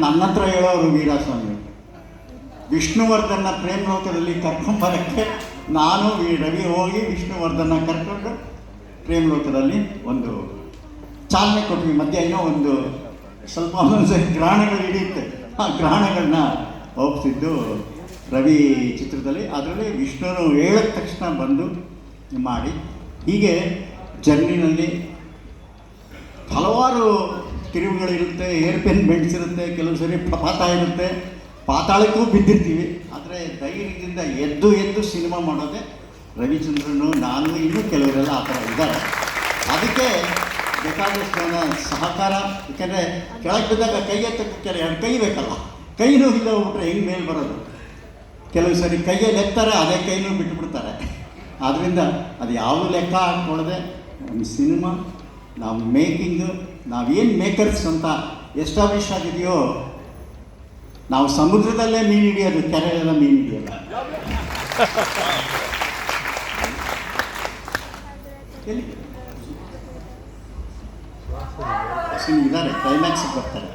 ನನ್ನ ಹತ್ರ ಹೇಳೋರು ವೀರಸ್ವಾಮಿ. ವಿಷ್ಣುವರ್ಧನ್ನ ಪ್ರೇಮ್ ಲೋಕದಲ್ಲಿ ಕರ್ಕೊಂಬರೋಕ್ಕೆ ನಾನು ರವಿ ಹೋಗಿ ವಿಷ್ಣುವರ್ಧನ್ನ ಕರ್ಕೊಂಡು ಪ್ರೇಮ್ ಲೋಕದಲ್ಲಿ ಒಂದು ಚಾಲನೆ ಕೊಟ್ವಿ. ಮಧ್ಯ ಏನೋ ಒಂದು ಸ್ವಲ್ಪ ಒಂದೊಂದು ಗ್ರಹಣಗಳು ಹಿಡಿಯುತ್ತೆ, ಆ ಗ್ರಹಣಗಳನ್ನ ಹೋಗ್ತಿದ್ದು ರವಿ ಚಿತ್ರದಲ್ಲಿ. ಅದರಲ್ಲಿ ವಿಷ್ಣುನು ಹೇಳಿದ ತಕ್ಷಣ ಬಂದು ಮಾಡಿ, ಹೀಗೆ ಜರ್ನಿನಲ್ಲಿ ಹಲವಾರು ತಿರುವುಗಳಿರುತ್ತೆ, ಏರ್ ಪೆನ್ ಬೆಳೆಸಿರುತ್ತೆ, ಕೆಲವು ಸರಿ ಪ್ರಪಾತ ಇರುತ್ತೆ, ಪಾತಾಳಕ್ಕೂ ಬಿದ್ದಿರ್ತೀವಿ. ಆದರೆ ಧೈರ್ಯದಿಂದ ಎದ್ದು ಎದ್ದು ಸಿನಿಮಾ ಮಾಡೋದೇ ರವಿಚಂದ್ರನು, ನಾನು, ಇನ್ನೂ ಕೆಲವರೆಲ್ಲ ಆ ಥರ ಇದ್ದಾರೆ. ಅದಕ್ಕೆ ಬೇಕಾದಷ್ಟು ಜನ ಸಹಕಾರ. ಯಾಕೆಂದರೆ ಕೆಳಗೆ ಬಿದ್ದಾಗ ಕೈ ಎತ್ತಕ್ಕೆ ಎರಡು ಕೈ ಬೇಕಲ್ಲ, ಕೈನೂ ಇಲ್ಲ ಹೋಗ್ಬಿಟ್ರೆ ಹೆಂಗೆ ಮೇಲೆ ಬರೋದು. ಕೆಲವು ಸರಿ ಕೈಯಲ್ಲಿ ಎತ್ತಾರೆ, ಅದೇ ಕೈನೂ ಬಿಟ್ಟುಬಿಡ್ತಾರೆ. ಆದ್ದರಿಂದ ಅದು ಯಾವ ಲೆಕ್ಕ ಹಾಕ್ಕೊಳ್ಳದೆ ಒಂದು ಸಿನಿಮಾ ನಾವು ಮೇಕಿಂಗು, ನಾವೇನು ಮೇಕರ್ಸ್ ಅಂತ ಎಸ್ಟಾಬ್ಲಿಷ್ ಆಗಿದೆಯೋ, ನಾವು ಸಮುದ್ರದಲ್ಲೇ ಮೀನು ಹಿಡಿಯೋದು, ಕೆರೆಯೆಲ್ಲ ಮೀನು ಹಿಡಿಯೋಲ್ಲ. ಇದ್ದಾರೆ, ಕ್ಲೈಮ್ಯಾಕ್ಸಿಗೆ ಬರ್ತಾರೆ.